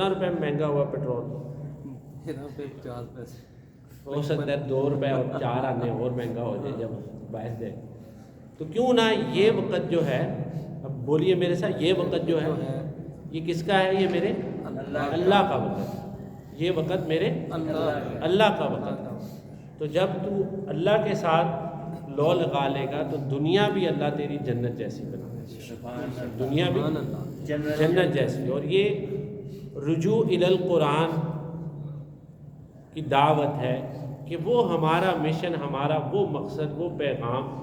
روپے میں مہنگا ہوا پیٹرول، 50 پیسے ہو سکتا ہے 2 روپے اور 4 آنے اور مہنگا ہو جائے جب باعث دے. تو کیوں نہ یہ وقت جو ہے، اب بولیے میرے ساتھ، یہ وقت جو ہے یہ کس کا ہے؟ یہ میرے اللہ کا وقت، یہ وقت میرے اللہ کا وقت. تو جب تو اللہ کے ساتھ لو لگا لے گا تو دنیا بھی اللہ تیری جنت جیسی بنا دے، دنیا بھی جنت جیسی. اور یہ رجوع الی القرآن کی دعوت ہے کہ وہ ہمارا مشن، ہمارا وہ مقصد، وہ پیغام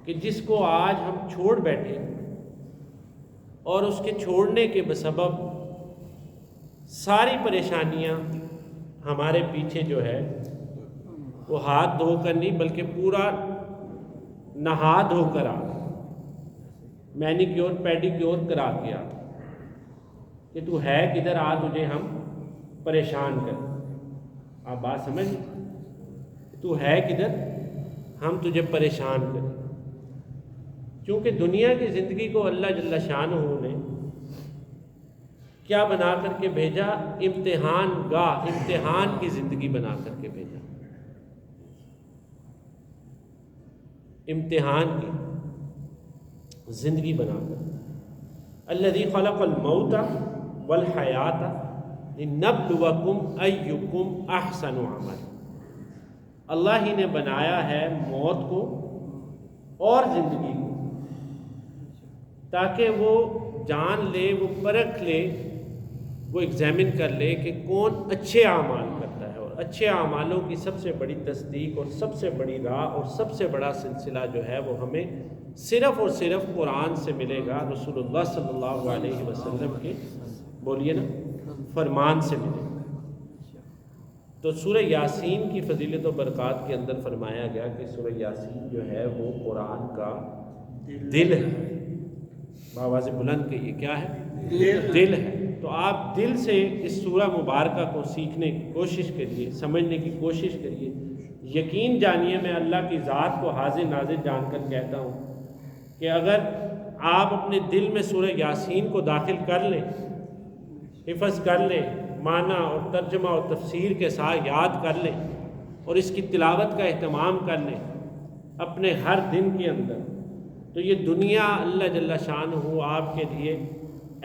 کہ جس کو آج ہم چھوڑ بیٹھے اور اس کے چھوڑنے کے بسبب ساری پریشانیاں ہمارے پیچھے جو ہے وہ ہاتھ دھو کر نہیں بلکہ پورا نہا دھو کر آ، مینیکیور پیڈیکیور کرا کے آ کہ تو ہے کدھر، آ تجھے ہم پریشان کر. آپ بات سمجھ، تو ہے کدھر، ہم تجھے پریشان کریں. کیونکہ دنیا کی زندگی کو اللہ جل شانہ نے کیا بنا کر کے بھیجا؟ امتحان گاہ، امتحان کی زندگی بنا کر کے بھیجا، امتحان کی زندگی بنا کر. الذی خلق الموت والحیات لنبلوکم ایکم احسن عملا. اللہ ہی نے بنایا ہے موت کو اور زندگی کو تاکہ وہ جان لے، وہ پرکھ لے، وہ ایگزامن کر لے کہ کون اچھے اعمال کرتا ہے. اور اچھے اعمالوں کی سب سے بڑی تصدیق اور سب سے بڑی راہ اور سب سے بڑا سلسلہ جو ہے وہ ہمیں صرف اور صرف قرآن سے ملے گا، رسول اللہ صلی اللہ علیہ وسلم کے بولیے نا فرمان سے ملے گا. تو سورہ یاسین کی فضیلت و برکات کے اندر فرمایا گیا کہ سورہ یاسین جو ہے وہ قرآن کا دل ہے. بآواز بلند کہ یہ کیا ہے؟ دل ہے. تو آپ دل سے اس سورہ مبارکہ کو سیکھنے کی کوشش کریے، سمجھنے کی کوشش کریے. یقین جانیے، میں اللہ کی ذات کو حاضر ناظر جان کر کہتا ہوں کہ اگر آپ اپنے دل میں سورہ یاسین کو داخل کر لیں، حفظ کر لیں، معنی اور ترجمہ اور تفسیر کے ساتھ یاد کر لیں اور اس کی تلاوت کا اہتمام کر لیں اپنے ہر دن کے اندر، تو یہ دنیا اللہ جل شانہ آپ کے لیے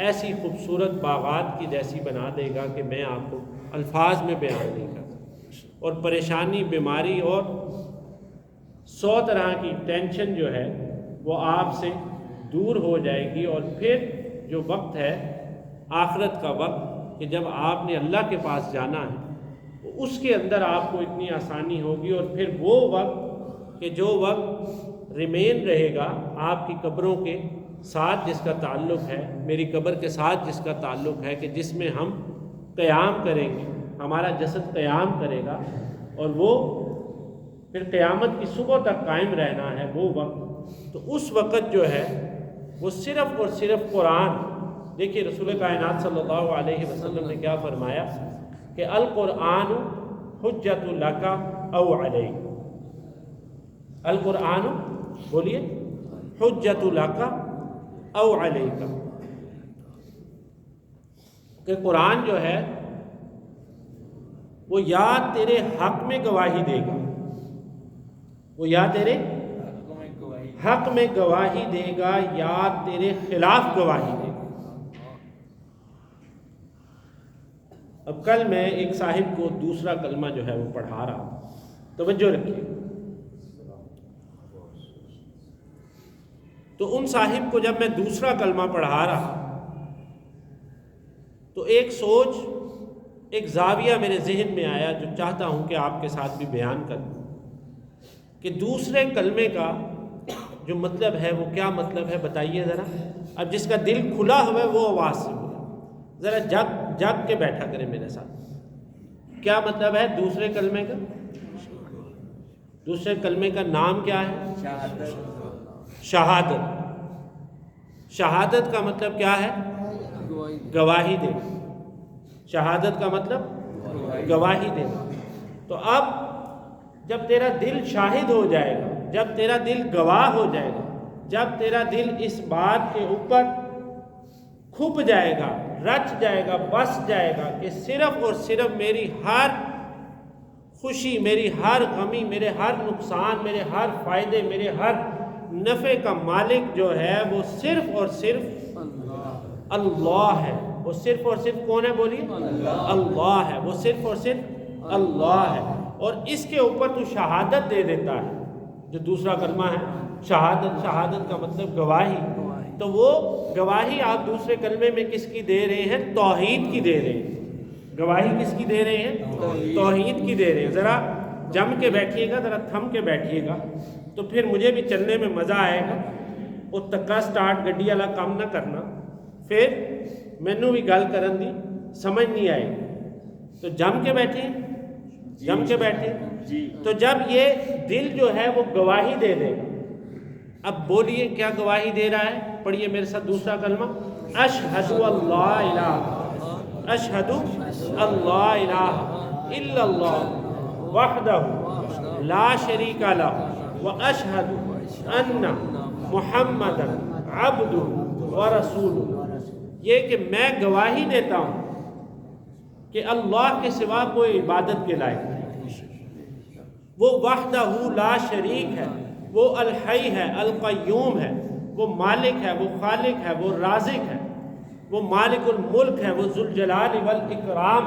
ایسی خوبصورت باغات کی جیسی بنا دے گا کہ میں آپ کو الفاظ میں بیان نہیں کر سکتا. اور پریشانی، بیماری اور 100 طرح کی ٹینشن جو ہے وہ آپ سے دور ہو جائے گی. اور پھر جو وقت ہے آخرت کا وقت کہ جب آپ نے اللہ کے پاس جانا ہے، اس کے اندر آپ کو اتنی آسانی ہوگی. اور پھر وہ وقت کہ جو وقت ریمین رہے گا آپ کی قبروں کے ساتھ جس کا تعلق ہے، میری قبر کے ساتھ جس کا تعلق ہے، کہ جس میں ہم قیام کریں گے، ہمارا جسد قیام کرے گا اور وہ پھر قیامت کی صبح تک قائم رہنا ہے وہ وقت. تو اس وقت جو ہے وہ صرف اور صرف قرآن. دیکھیے رسول کائنات صلی اللہ علیہ وسلم نے کیا فرمایا کہ القرآن حجت لک او علیک. القرآن بولیے حجت لک او علیک، کہ قرآن جو ہے وہ یا تیرے حق میں گواہی دے گا، وہ یا تیرے حق میں گواہی دے گا یا تیرے خلاف گواہی دے گا. اب کل میں ایک صاحب کو دوسرا کلمہ جو ہے وہ پڑھا رہا، توجہ رکھیے. تو ان صاحب کو جب میں دوسرا کلمہ پڑھا رہا تو ایک سوچ، ایک زاویہ میرے ذہن میں آیا جو چاہتا ہوں کہ آپ کے ساتھ بھی بیان کروں کہ دوسرے کلمے کا جو مطلب ہے وہ کیا مطلب ہے، بتائیے ذرا. اب جس کا دل کھلا ہوا ہے وہ آواز سے بولے، ذرا جگ کے بیٹھا کرے میرے ساتھ. کیا مطلب ہے دوسرے کلمے کا؟ دوسرے کلمے کا نام کیا ہے؟ شہادت. شہادت کا مطلب کیا ہے؟ گواہی دینا. شہادت کا مطلب گواہی دینا. تو اب جب تیرا دل شاہد ہو جائے گا، جب تیرا دل گواہ ہو جائے گا، جب تیرا دل اس بات کے اوپر کھپ جائے گا، رچ جائے گا، بس جائے گا کہ صرف اور صرف میری ہر خوشی، میری ہر غمی، میرے ہر نقصان، میرے ہر فائدے، میرے ہر نفع کا مالک جو ہے وہ صرف اور صرف اللہ ہے۔ وہ صرف اور صرف کون ہے؟ بولیے اللہ ہے۔ وہ صرف اور صرف اللہ ہے۔ اور اس کے اوپر تو شہادت دے دیتا ہے، جو دوسرا کلمہ ہے شہادت۔ شہادت کا مطلب گواہی، تو وہ گواہی آپ دوسرے کلمے میں کس کی دے رہے ہیں؟ توحید کی دے رہے ہیں۔ گواہی کس کی دے رہے ہیں؟ توحید کی دے رہے ہیں۔ ذرا جم کے بیٹھیے گا، ذرا تھم کے بیٹھیے گا، تو پھر مجھے بھی چلنے میں مزہ آئے گا۔ وہ تکا سٹارٹ گڈی والا کام نہ کرنا، پھر مینوں بھی گل کرن دی سمجھ نہیں آئے گی۔ تو جم کے بیٹھیے، جم کے بیٹھیے۔ تو جب یہ دل جو ہے وہ گواہی دے دے گا، اب بولیے کیا گواہی دے رہا ہے؟ پڑھیے میرے ساتھ دوسرا کلمہ، اشہد اللہ الہ، اشہد اللہ الہ الا اللہ وحدہ لا شریک لہ واشہد ان محمدا عبدہ ورسولہ۔ یہ کہ میں گواہی دیتا ہوں کہ اللہ کے سوا کوئی عبادت کے لائق نہیں، وہ وحدہ لا شریک ہے، وہ الحی ہے، القیوم ہے، وہ مالک ہے، وہ خالق ہے، وہ رازق ہے، وہ مالک الملک ہے، وہ ذوالجلال والاکرام،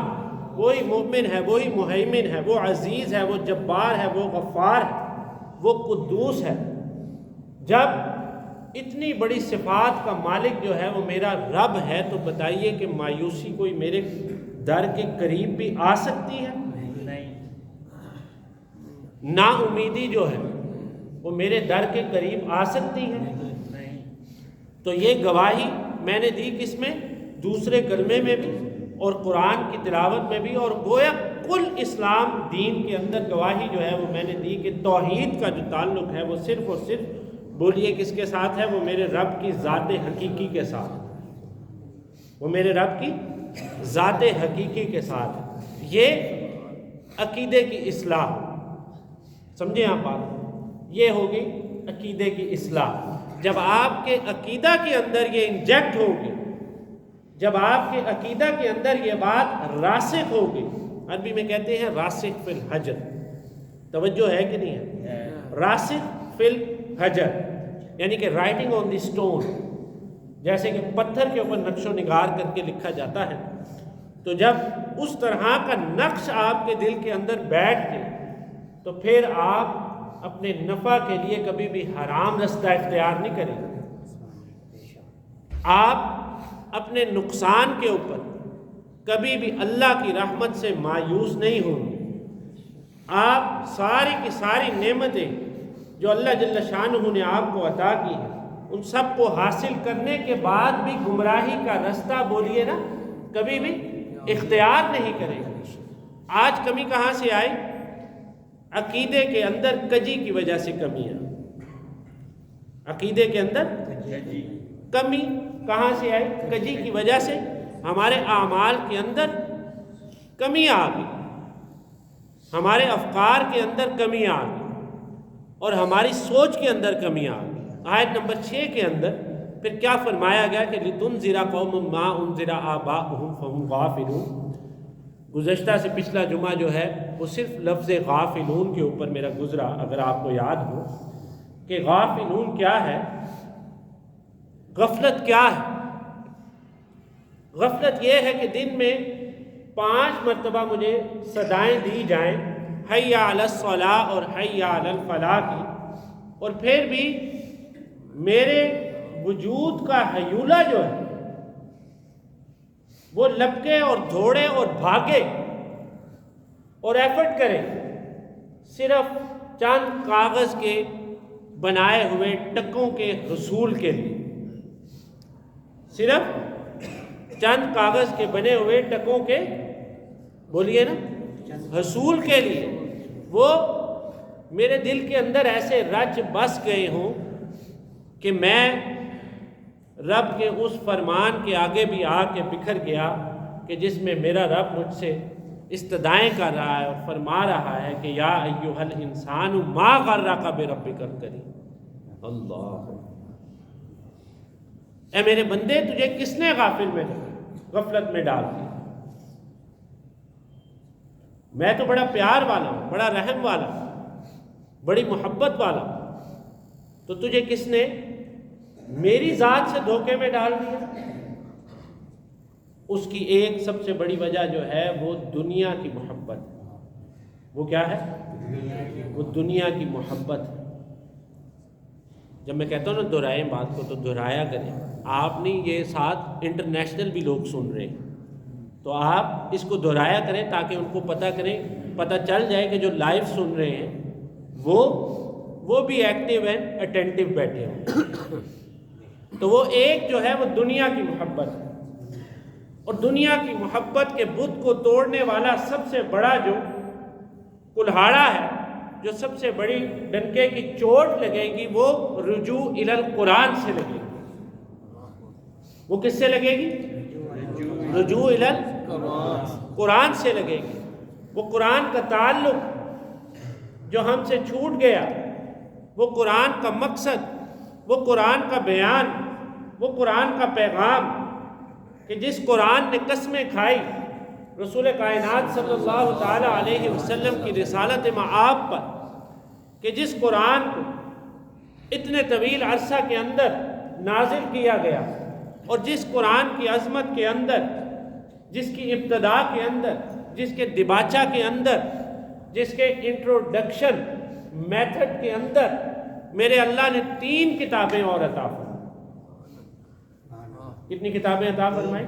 وہی مومن ہے، وہی مہیمن ہے، وہ عزیز ہے، وہ جبار ہے، وہ غفار ہے، وہ قدوس ہے۔ جب اتنی بڑی صفات کا مالک جو ہے وہ میرا رب ہے، تو بتائیے کہ مایوسی کوئی میرے در کے قریب بھی آ سکتی ہے؟ نا امیدی جو ہے وہ میرے در کے قریب آ سکتی ہے؟ تو یہ گواہی میں نے دی کس میں؟ دوسرے کلمے میں بھی اور قرآن کی تلاوت میں بھی، اور گویا کل اسلام دین کے اندر گواہی جو ہے وہ میں نے دی کہ توحید کا جو تعلق ہے وہ صرف اور صرف، بولیے کس کے ساتھ ہے؟ وہ میرے رب کی ذات حقیقی کے ساتھ، وہ میرے رب کی ذات حقیقی کے ساتھ۔ یہ عقیدے کی اصلاح، سمجھے آپ بات؟ یہ ہوگی عقیدے کی اصلاح۔ جب آپ کے عقیدہ کے اندر یہ انجیکٹ ہوگی، جب آپ کے عقیدہ کے اندر یہ بات راسخ ہوگی، عربی میں کہتے ہیں راسخ فی الحجر، توجہ ہے کہ نہیں ہے؟ راسخ فی الحجر یعنی کہ رائٹنگ آن دی سٹون، جیسے کہ پتھر کے اوپر نقش و نگار کر کے لکھا جاتا ہے۔ تو جب اس طرح کا نقش آپ کے دل کے اندر بیٹھ کے، تو پھر آپ اپنے نفع کے لیے کبھی بھی حرام رستہ اختیار نہیں کریں گے۔ آپ اپنے نقصان کے اوپر کبھی بھی اللہ کی رحمت سے مایوس نہیں ہوں گے۔ آپ ساری کی ساری نعمتیں جو اللہ جل شانہ نے آپ کو عطا کی ہیں، ان سب کو حاصل کرنے کے بعد بھی گمراہی کا رستہ، بولیے نا، کبھی بھی اختیار نہیں کریں گے۔ آج کمی کہاں سے آئی؟ عقیدے کے اندر کجی کی وجہ سے کمی آئی۔ عقیدے کے اندر کمی کہاں سے آئی؟ کجی کی وجہ سے ہمارے اعمال کے اندر کمی آ گئی، ہمارے افکار کے اندر کمی آ گئی، اور ہماری سوچ کے اندر کمی آ گئی۔ آیت نمبر 6 کے اندر پھر کیا فرمایا گیا کہ لِتُنذِرَ قَوْمٌ مَا أُنذِرَ آبَاؤُهُمْ فَهُمْ غَافِلُونَ۔ گزشتہ سے پچھلا جمعہ جو ہے وہ صرف لفظ غافلون کے اوپر میرا گزرا، اگر آپ کو یاد ہو کہ غافلون کیا ہے، غفلت کیا ہے؟ غفلت یہ ہے کہ دن میں 5 مرتبہ مجھے صدائیں دی جائیں، حی علی الصلاۃ اور حی علی الفلاح کی، اور پھر بھی میرے وجود کا ہیولہ جو ہے وہ لپکے اور دوڑے اور بھاگے اور ایفرٹ کرے صرف چند کاغذ کے بنائے ہوئے ٹکوں کے حصول کے لیے، صرف چند کاغذ کے بنے ہوئے ٹکوں کے، بولیے نا، حصول کے لیے وہ میرے دل کے اندر ایسے رچ بس گئے ہوں کہ میں رب کے اس فرمان کے آگے بھی آ کے بکھر گیا کہ جس میں میرا رب مجھ سے استدعائیں کر رہا ہے اور فرما رہا ہے کہ یا ایھا الانسان ما غرک بربک الکریم۔ اللہ، اے میرے بندے، تجھے کس نے غافل میں رکھا؟ غفلت میں ڈال دیا. میں تو بڑا پیار والا ہوں، بڑا رحم والا ہوں، بڑی محبت والا ہوں، تو تجھے کس نے میری ذات سے دھوکے میں ڈال دیا؟ اس کی ایک سب سے بڑی وجہ جو ہے وہ دنیا کی محبت ہے. وہ کیا ہے؟ وہ دنیا کی محبت ہے. جب میں کہتا ہوں نا دہرائیں بات کو، تو دہرایا کریں. آپ نہیں، یہ ساتھ انٹرنیشنل بھی لوگ سن رہے ہیں، تو آپ اس کو دہرایا کریں تاکہ ان کو پتہ چل جائے کہ جو لائیو سن رہے ہیں وہ بھی ایکٹیو اینڈ اٹینٹیو بیٹھے ہوں. تو وہ ایک جو ہے وہ دنیا کی محبت ہے، اور دنیا کی محبت کے بت کو توڑنے والا سب سے بڑا جو کلہاڑا ہے، جو سب سے بڑی ڈنکے کی چوٹ لگے گی، وہ رجوع الی القرآن سے لگے گی. وہ کس سے لگے گی؟ رجوع الی القرآن سے لگے گی. وہ قرآن کا تعلق جو ہم سے چھوٹ گیا، وہ قرآن کا مقصد، وہ قرآن کا بیان، وہ قرآن کا پیغام، کہ جس قرآن نے قسمیں کھائی رسول کائنات صلی اللہ تعالی علیہ وسلم کی رسالت مآب پر، کہ جس قرآن کو اتنے طویل عرصہ کے اندر نازل کیا گیا، اور جس قرآن کی عظمت کے اندر، جس کی ابتدا کے اندر، جس کے دباچہ کے اندر، جس کے انٹروڈکشن میتھڈ کے اندر میرے اللہ نے 3 کتابیں اور عطا فرمائیں. کتنی کتابیں عطا فرمائیں؟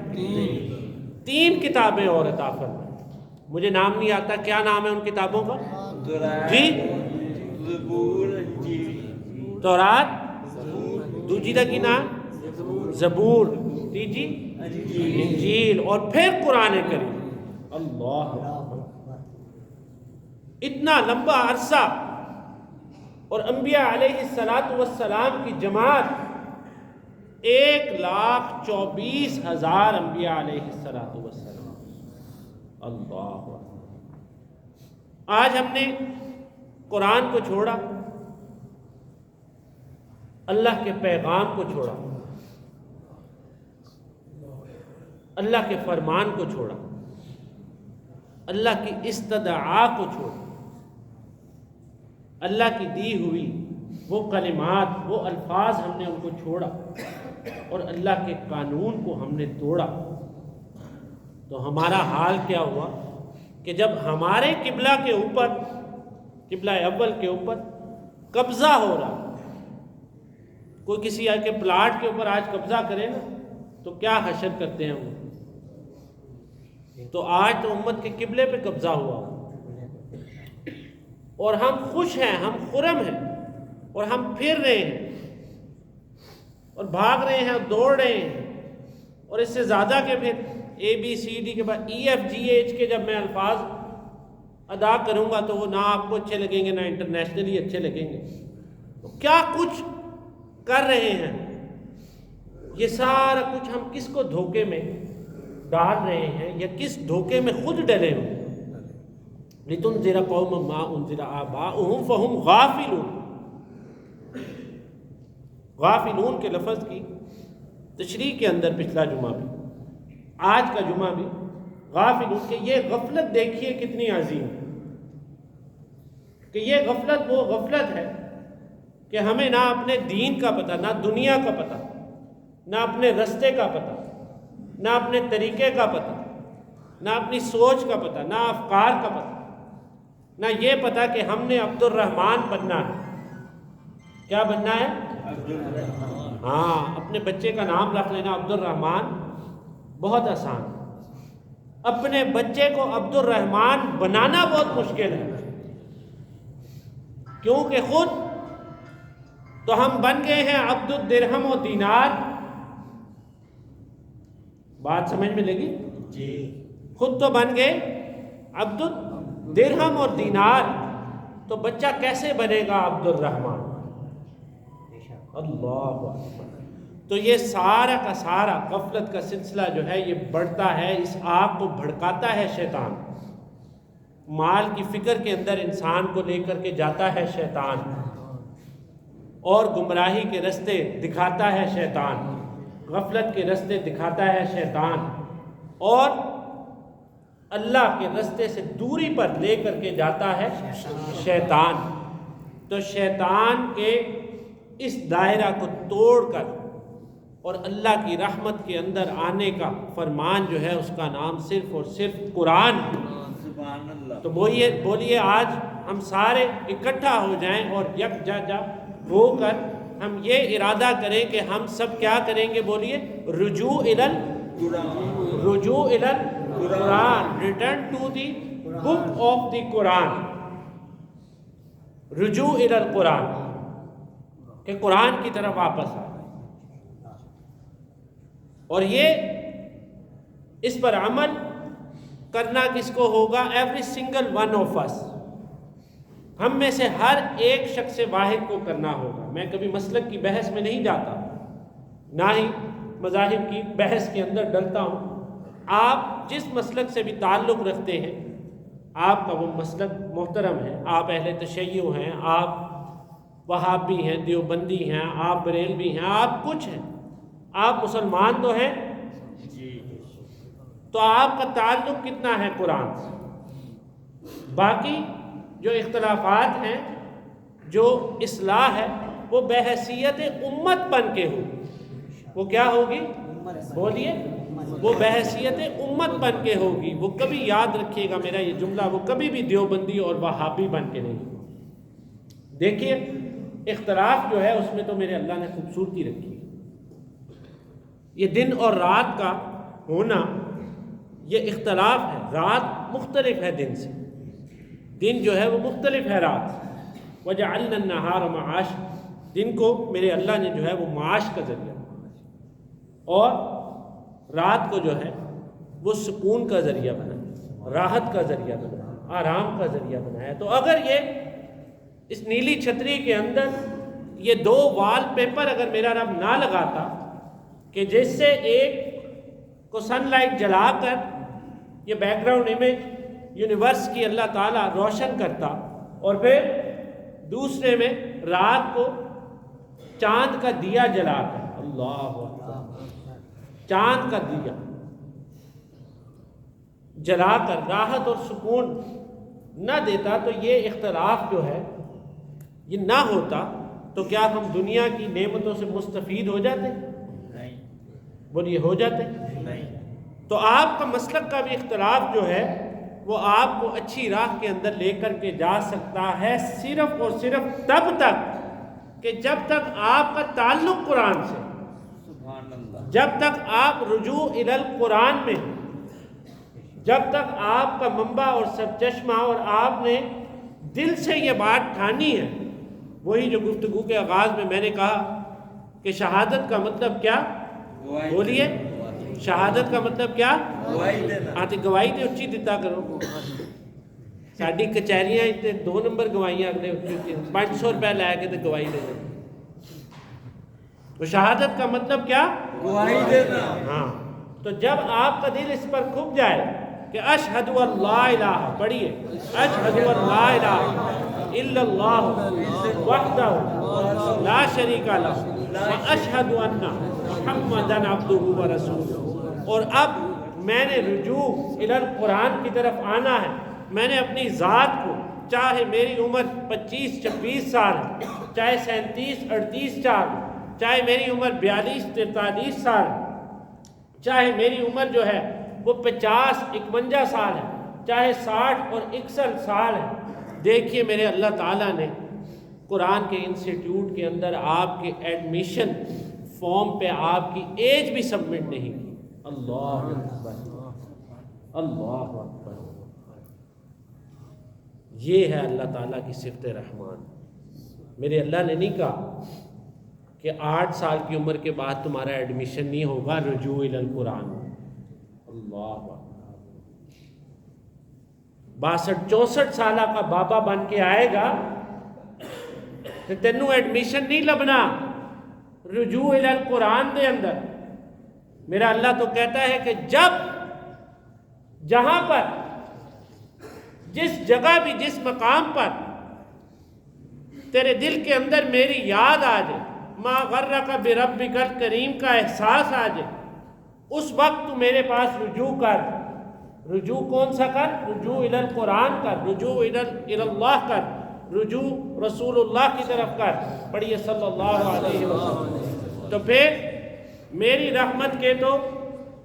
3 کتابیں اور عطا فرمائیں. مجھے نام نہیں آتا، کیا نام ہے ان کتابوں کا؟ جی، تورات، دوجی دا کی نام زبور، تیجی انجیل، اور پھر قرآن کریم. اللہ اکبر. اتنا لمبا عرصہ، اور انبیاء علیہ السلام کی جماعت 1,24,000 انبیاء علیہ السلام. اللہ اکبر. آج ہم نے قرآن کو چھوڑا، اللہ کے پیغام کو چھوڑا، اللہ کے فرمان کو چھوڑا، اللہ کی استدعا کو چھوڑا، اللہ کی دی ہوئی وہ کلمات، وہ الفاظ ہم نے ان کو چھوڑا، اور اللہ کے قانون کو ہم نے توڑا. تو ہمارا حال کیا ہوا کہ جب ہمارے قبلہ کے اوپر، قبلہ اول کے اوپر قبضہ ہو رہا، کوئی کسی کے پلاٹ کے اوپر آج قبضہ کرے نا تو کیا حشر کرتے ہیں وہ. تو آج تو امت کے قبلے پہ قبضہ ہوا، اور ہم خوش ہیں، ہم خرم ہیں، اور ہم پھر رہے ہیں، اور بھاگ رہے ہیں، اور دوڑ رہے ہیں. اور اس سے زیادہ کہ پھر ABCD کے بعد EFGH کے جب میں الفاظ ادا کروں گا تو وہ نہ آپ کو اچھے لگیں گے، نہ انٹرنیشنلی اچھے لگیں گے. تو کیا کچھ کر رہے ہیں، یہ سارا کچھ ہم کس کو دھوکے میں ڈال رہے ہیں، یا کس دھوکے میں خود ڈلے ہوئے. لِتُنذِرَ قَوْمًا مَا أُنذِرَ آبَاؤُهُمْ فَهُمْ غَافِلُونَ. غافلون کے لفظ کی تشریح کے اندر پچھلا جمعہ بھی، آج کا جمعہ بھی، غافلون کہ یہ غفلت دیکھیے کتنی عظیم ہے، کہ یہ غفلت وہ غفلت ہے کہ ہمیں نہ اپنے دین کا پتہ، نہ دنیا کا پتہ، نہ اپنے رستے کا پتہ، نہ اپنے طریقے کا پتہ، نہ اپنی سوچ کا پتہ، نہ افکار کا پتہ، نہ یہ پتہ کہ ہم نے عبد الرحمن بننا ہے. کیا بننا ہے؟ ہاں، اپنے بچے کا نام رکھ لینا عبد الرحمن بہت آسان. اپنے بچے کو عبد الرحمن بنانا بہت مشکل ہے، کیونکہ خود تو ہم بن گئے ہیں عبد الدرہم و دینار. بات سمجھ میں لگی؟ جی. خود تو بن گئے عبد الدرہم اور دینار، تو بچہ کیسے بنے گا عبد الرحمن؟ اللہ اکبر. تو یہ سارا کا سارا غفلت کا سلسلہ جو ہے یہ بڑھتا ہے، اس آگ کو بھڑکاتا ہے شیطان. مال کی فکر کے اندر انسان کو لے کر کے جاتا ہے شیطان، اور گمراہی کے رستے دکھاتا ہے شیطان، غفلت کے رستے دکھاتا ہے شیطان. اور اللہ کے رستے سے دوری پر لے کر کے جاتا ہے شیطان۔ تو شیطان کے اس دائرہ کو توڑ کر اور اللہ کی رحمت کے اندر آنے کا فرمان جو ہے اس کا نام صرف اور صرف قرآن ہے۔ سبحان اللہ۔ تو بولیے آج ہم سارے اکٹھا ہو جائیں اور یکجا ہو کر ہم یہ ارادہ کریں کہ ہم سب کیا کریں گے، بولیے رجوع الی القرآن، return to the book of the Quran, رجوع الی القرآن، کہ قرآن کی طرف واپس آ۔ اور یہ اس پر عمل کرنا کس کو ہوگا؟ ایوری سنگل ون آف اس، ہم میں سے ہر ایک شخص واحد کو کرنا ہوگا۔ میں کبھی مسلک کی بحث میں نہیں جاتا، نہ ہی مذاہب کی بحث کے اندر ڈلتا ہوں۔ آپ جس مسلک سے بھی تعلق رکھتے ہیں، آپ کا وہ مسلک محترم ہے، آپ اہل تشیع ہیں، آپ وہابی ہیں، دیوبندی ہیں، آپ بریلوی ہیں، آپ کچھ ہیں، آپ مسلمان تو ہیں، تو آپ کا تعلق کتنا ہے قرآن سے؟ باقی جو اختلافات ہیں، جو اصلاح ہے، وہ بحیثیت امت بن کے ہوگی۔ وہ کیا ہوگی؟ بولیے، وہ بحیثیت امت بن کے ہوگی۔ وہ کبھی یاد رکھیے گا میرا یہ جملہ، وہ کبھی بھی دیوبندی اور وہابی بن کے نہیں ہوگی۔ دیکھیے اختلاف جو ہے اس میں تو میرے اللہ نے خوبصورتی رکھی ہے۔ یہ دن اور رات کا ہونا یہ اختلاف ہے۔ رات مختلف ہے دن سے، دن جو ہے وہ مختلف ہے رات سے۔ وَجَعَلْنَا النَّهَارَ مَعَاشًا، دن کو میرے اللہ نے جو ہے وہ معاش کا ذریعہ، اور رات کو جو ہے وہ سکون کا ذریعہ بنایا، راحت کا ذریعہ بنایا، آرام کا ذریعہ بنایا۔ تو اگر یہ اس نیلی چھتری کے اندر یہ دو وال پیپر اگر میرا رب نہ لگاتا کہ جس سے ایک کو سن لائٹ جلا کر یہ بیک گراؤنڈ امیج یونیورس کی اللہ تعالیٰ روشن کرتا، اور پھر دوسرے میں رات کو چاند کا دیا جلا کر، اللہ اکبر، چاند کا دیا جلا کر راحت اور سکون نہ دیتا، تو یہ اختلاف جو ہے یہ نہ ہوتا، تو کیا ہم دنیا کی نعمتوں سے مستفید ہو جاتے؟ نہیں، بولیے ہو جاتے؟ نہیں۔ تو آپ کا مسلک کا بھی اختلاف جو ہے وہ آپ کو اچھی راہ کے اندر لے کر کے جا سکتا ہے، صرف اور صرف تب تک کہ جب تک آپ کا تعلق قرآن سے، سبحان اللہ۔ جب تک آپ رجوع الی القرآن میں، جب تک آپ کا منبع اور سرچشمہ، اور آپ نے دل سے یہ بات ٹھانی ہے، وہی جو گفتگو کے آغاز میں میں نے کہا کہ شہادت کا مطلب کیا؟ بولیے، شہادت کا مطلب کیا؟ گواہی دینا۔ ہاں تو گواہی تو اچھی دیتا کرو۔ ساڈی کچہریاں اتنے 2 نمبر گواہیاں اگلے 500 روپے لے کے تو گواہی دے دیں۔ تو شہادت کا مطلب کیا؟ گواہی دینا۔ ہاں، تو جب آپ کا دل اس پر کھپ جائے کہ اشہد ان لا الہ، پڑھیے اشہد ان لا الہ الا اللہ وحدہ لا شریک لہ واشہد ان محمدًا عبدہ ورسولہ، اور اب میں نے رجوع الی القرآن کی طرف آنا ہے۔ میں نے اپنی ذات کو، چاہے میری عمر 25-26 سال ہے، چاہے 37-38 سال، چاہے میری عمر 42-43 سال، چاہے میری عمر جو ہے وہ 50-51 سال ہے، چاہے 60 اور 61 سال ہے۔ دیکھیے میرے اللہ تعالیٰ نے قرآن کے انسٹیٹیوٹ کے اندر آپ کے ایڈمیشن فارم پہ آپ کی ایج بھی سبمٹ نہیں کی۔ اللہ اکبر، اللہ اکبر۔ یہ ہے اللہ تعالیٰ کی صفت رحمان۔ میرے اللہ نے نہیں کہا کہ 8 سال کی عمر کے بعد تمہارا ایڈمیشن نہیں ہوگا رجوع الی القرآن۔ اللہ اکبر، 62-64 سالہ کا بابا بن کے آئے گا تو تینوں ایڈمیشن نہیں لبنا رجوع الی القرآن دے اندر۔ میرا اللہ تو کہتا ہے کہ جب جہاں پر، جس جگہ بھی، جس مقام پر تیرے دل کے اندر میری یاد آ جائے، ما غرک بربک الکریم کا احساس آ جائے، اس وقت تو میرے پاس رجوع کر. رجوع کون سا کر؟ رجوع الی القرآن کر، رجوع الی اللہ کر، رجوع رسول اللہ کی طرف کر. پڑھیے صلی اللہ علیہ وسلم. تو پھر میری رحمت کے تو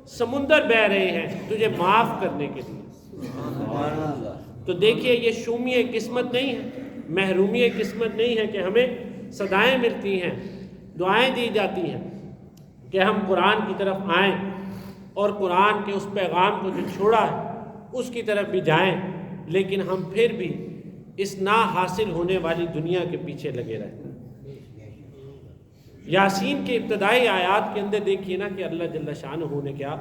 سمندر بہہ رہے ہیں تجھے معاف کرنے کے لیے. سبحان اللہ. تو دیکھیے یہ شومی قسمت نہیں ہے، محرومی قسمت نہیں ہے کہ ہمیں صدائیں ملتی ہیں، دعائیں دی جاتی ہیں کہ ہم قرآن کی طرف آئیں اور قرآن کے اس پیغام کو جو چھوڑا ہے اس کی طرف بھی جائیں، لیکن ہم پھر بھی اس نا حاصل ہونے والی دنیا کے پیچھے لگے رہتے ہیں. یاسین کے ابتدائی آیات کے اندر دیکھیے نا کہ اللہ جل شانہ نے کیا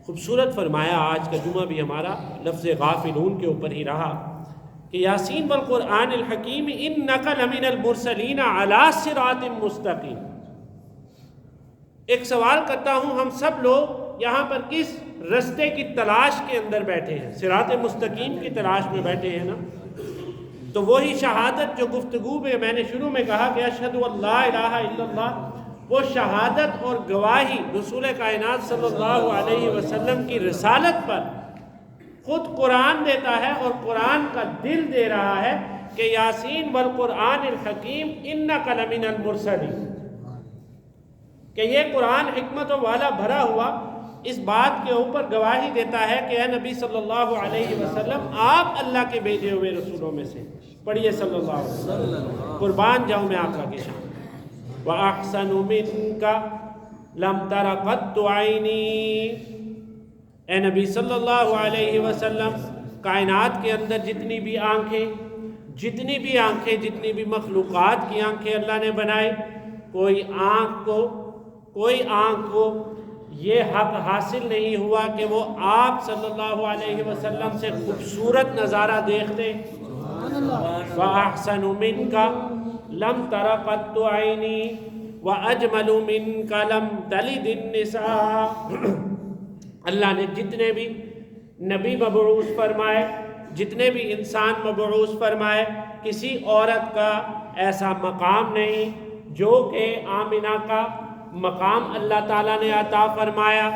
خوبصورت فرمایا. آج کا جمعہ بھی ہمارا لفظ غافلون کے اوپر ہی رہا کہ یاسین والقرآن الحکیم انک لمن المرسلین علی صراط مستقیم. ایک سوال کرتا ہوں، ہم سب لوگ یہاں پر کس رستے کی تلاش کے اندر بیٹھے ہیں؟ صراط مستقیم کی تلاش میں بیٹھے ہیں نا. تو وہی شہادت جو گفتگو میں نے شروع میں کہا کہ اشہد ان لا الہ الا اللہ، وہ شہادت اور گواہی رسول کائنات صلی اللہ علیہ وسلم کی رسالت پر خود قرآن دیتا ہے، اور قرآن کا دل دے رہا ہے کہ یاسین والقرآن الحکیم انک لمن المرسلین، کہ یہ قرآن حکمتوں والا بھرا ہوا اس بات کے اوپر گواہی دیتا ہے کہ اے نبی صلی اللہ علیہ وسلم آپ اللہ کے بھیجے ہوئے رسولوں میں سے. پڑھیے صلی اللہ علیہ وسلم. قربان جاؤں میں آقا کی شان. وَأَحْسَنُ مِنْكَ لَمْ تَرَ قَطُّ عَيْنِي. اے نبی صلی اللہ علیہ وسلم، کائنات کے اندر جتنی بھی آنکھیں، جتنی بھی مخلوقات کی آنکھیں اللہ نے بنائے، کوئی آنکھ کو یہ حق حاصل نہیں ہوا کہ وہ آپ صلی اللہ علیہ وسلم سے خوبصورت نظارہ دیکھتے. وَأَحْسَنُ مِنْكَ لَمْ تَرَ قَطُّ عَيْنِي وَأَجْمَلُ مِنْكَ لَمْ تَلِدِ النِّسَاء. اللہ نے جتنے بھی نبی مبعوث فرمائے، جتنے بھی انسان مبعوث فرمائے، کسی عورت کا ایسا مقام نہیں جو کہ آمنہ کا مقام اللہ تعالیٰ نے عطا فرمایا.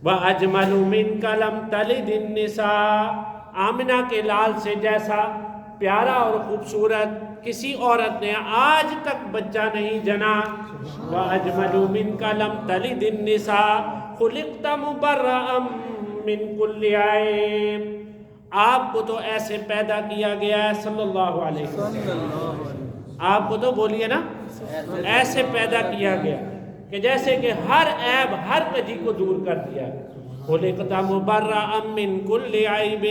وَأَجْمَلُ مِنْكَ لَمْ تَلِدِ النِّسَاء. آمنہ کے لال سے جیسا پیارا اور خوبصورت کسی عورت نے آج تک بچہ نہیں جنا. وَأَجْمَلُ مِنْكَ لَمْ تَلِدِ النِّسَاء خُلِقْتَ مُبَرَّأً مِّن كُلِّ عَيْبٍ. آپ کو تو ایسے پیدا کیا گیا ہے صلی اللہ علیہ وسلم. آپ کو تو بولیے نا، ایسے پیدا کیا گیا کہ جیسے کہ ہر عیب، ہر کجی کو دور کر دیا. خُلِقْتَ مُبَرَّأً مِّن كُلِّ عَيْبٍ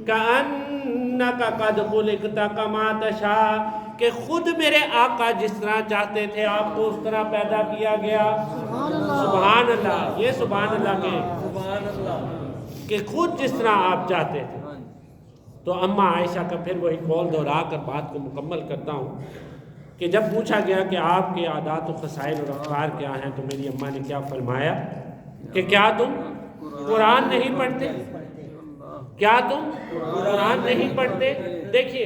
كَأَنَّكَ قَدْ خُلِقْتَ كَمَا تَشَاءُ. کہ خود میرے آقا جس طرح چاہتے تھے آپ کو اس طرح پیدا کیا گیا. سبحان اللہ. یہ سبحان اللہ کہ خود جس طرح آپ چاہتے تھے. تو اماں عائشہ کا پھر وہی قول دہرا کر بات کو مکمل کرتا ہوں کہ جب پوچھا گیا کہ آپ کے عادات و خصائل اور افکار کیا ہیں، تو میری اماں نے کیا فرمایا کہ کیا تم قرآن نہیں پڑھتے؟ کیا تم قرآن نہیں پڑھتے؟ دیکھیے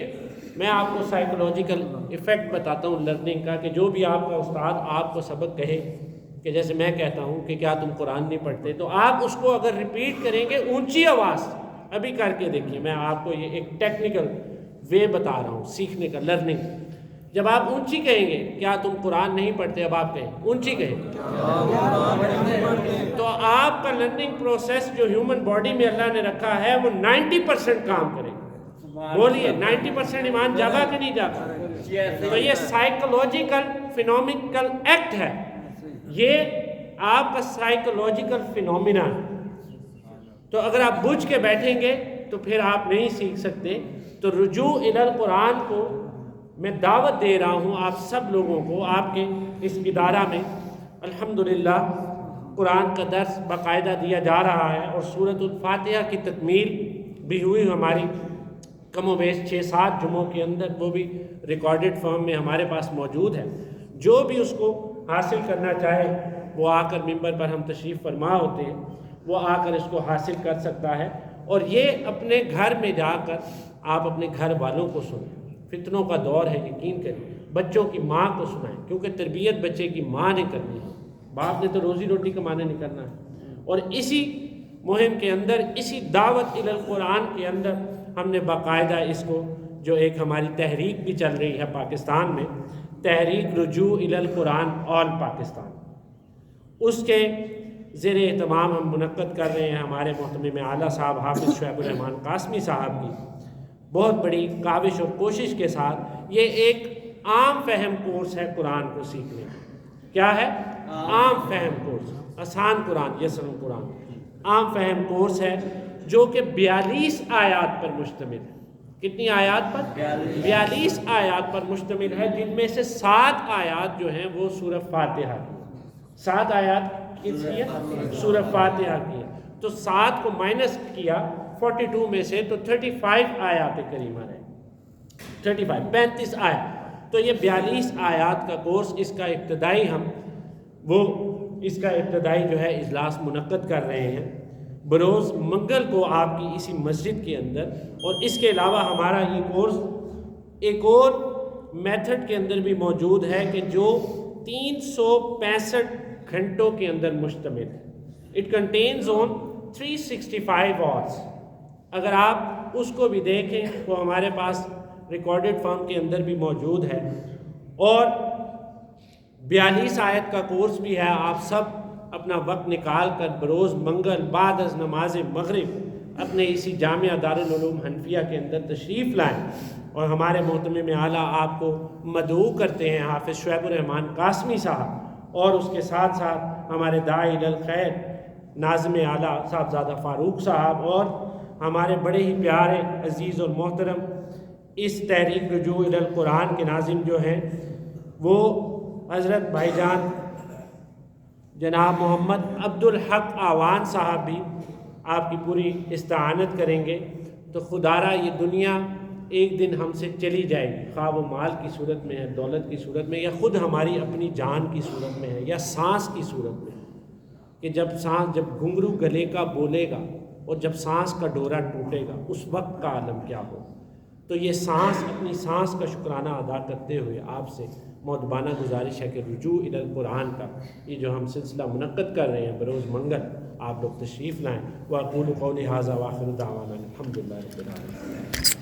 میں آپ کو سائیکولوجیکل ایفیکٹ بتاتا ہوں لرننگ کا، کہ جو بھی آپ کا استاد آپ کو سبق کہے، کہ جیسے میں کہتا ہوں کہ کیا تم قرآن نہیں پڑھتے، تو آپ اس کو اگر ریپیٹ کریں گے اونچی آواز، ابھی کر کے دیکھیے، میں آپ کو یہ ایک ٹیکنیکل وے بتا رہا ہوں سیکھنے کا، لرننگ. جب آپ اونچی کہیں گے کیا تم قرآن نہیں پڑھتے، اب آپ کہیں اونچی کہیں، تو آپ کا لرننگ پروسیس جو ہیومن باڈی میں اللہ نے رکھا ہے وہ 90% کام کرے گا. بولیے 90% ایمان جاگا کہ نہیں جاگا؟ تو یہ سائیکولوجیکل فینومینل ایکٹ ہے، یہ آپ کا سائیکولوجیکل فینومینا ہے. تو اگر آپ بجھ کے بیٹھیں گے تو پھر آپ نہیں سیکھ سکتے. تو رجوع الی القرآن کو میں دعوت دے رہا ہوں آپ سب لوگوں کو. آپ کے اس ادارہ میں الحمدللہ قرآن کا درس باقاعدہ دیا جا رہا ہے، اور سورۃ الفاتحہ کی تکمیل بھی ہوئی ہماری کم و بیش 6-7 جمعوں کے اندر، وہ بھی ریکارڈڈ فارم میں ہمارے پاس موجود ہے. جو بھی اس کو حاصل کرنا چاہے وہ آ کر ممبر پر ہم تشریف فرما ہوتے ہیں، وہ آ کر اس کو حاصل کر سکتا ہے. اور یہ اپنے گھر میں جا کر آپ اپنے گھر والوں کو سنیں. فتنوں کا دور ہے، یقین کریں. بچوں کی ماں کو سنائیں، کیونکہ تربیت بچے کی ماں نے کرنی ہے. باپ نے تو روزی روٹی کمانے نکلنا ہے، اور اسی مہم کے اندر، اسی دعوت الی القرآن کے اندر ہم نے باقاعدہ اس کو، جو ایک ہماری تحریک بھی چل رہی ہے پاکستان میں، تحریک رجوع الی القرآن آل پاکستان، اس کے زیر اہتمام ہم منعقد کر رہے ہیں ہمارے محتمم اعلیٰ صاحب حافظ شعیب الرحمان قاسمی صاحب کی بہت بڑی کاوش اور کوشش کے ساتھ۔ یہ ایک عام فہم کورس ہے قرآن کو سیکھنے کا۔ کیا ہے؟ عام فہم کورس، آسان قرآن، یسر قرآن، عام فہم کورس ہے جو کہ 42 آیات پر مشتمل ہے۔ کتنی آیات پر؟ 42 آیات پر مشتمل ہے، جن میں سے 7 آیات جو ہیں وہ سورہ فاتحہ کی ہیں۔ 7 آیات کس کی ہے؟ سورہ فاتحہ کی ہے۔ تو 7 کو مائنس کیا 42 میں سے تو 35 آیات کریمہ رہے، 35 آیات۔ تو یہ 42 آیات کا کورس، اس کا ابتدائی اس کا ابتدائی جو ہے اجلاس منعقد کر رہے ہیں بروز منگل کو آپ کی اسی مسجد کے اندر۔ اور اس کے علاوہ ہمارا یہ کورس ایک اور میتھڈ کے اندر بھی موجود ہے کہ جو 365 گھنٹوں کے اندر مشتمل ہے۔ It contains on 365 hours۔ اگر آپ اس کو بھی دیکھیں تو ہمارے پاس ریکارڈڈ فارم کے اندر بھی موجود ہے، اور 42 آیت کا کورس بھی ہے۔ آپ سب اپنا وقت نکال کر بروز منگل بعد از نماز مغرب اپنے اسی جامعہ دارالعلوم حنفیہ کے اندر تشریف لائیں، اور ہمارے محتمم اعلیٰ آپ کو مدعو کرتے ہیں حافظ شعیب الرحمان قاسمی صاحب، اور اس کے ساتھ ساتھ ہمارے داعی الی الخیر ناظم اعلیٰ صاحبزادہ فاروق صاحب، اور ہمارے بڑے ہی پیارے عزیز اور محترم اس تحریک رجوع الی القرآن کے ناظم جو ہیں وہ حضرت بھائی جان جناب محمد عبدالحق آوان صاحب بھی آپ کی پوری استعانت کریں گے۔ تو خدارا یہ دنیا ایک دن ہم سے چلی جائے گی، خواہ وہ مال کی صورت میں ہے، دولت کی صورت میں، یا خود ہماری اپنی جان کی صورت میں ہے، یا سانس کی صورت میں ہے، کہ جب گھنگرو گلے کا بولے گا اور جب سانس کا ڈورا ٹوٹے گا اس وقت کا عالم کیا ہو۔ تو یہ اپنی سانس کا شکرانہ ادا کرتے ہوئے آپ سے مؤدبانہ گزارش ہے کہ رجوع الی القرآن کا یہ جو ہم سلسلہ منعقد کر رہے ہیں بروز منگل، آپ لوگ تشریف لائیں۔ وَأَقُولُ قَوْلِي هَٰذَا وَآخِرُ دَعْوَانَا الْحَمْدُ لِلَّهِ رَبِّ الْعَالَمِينَ۔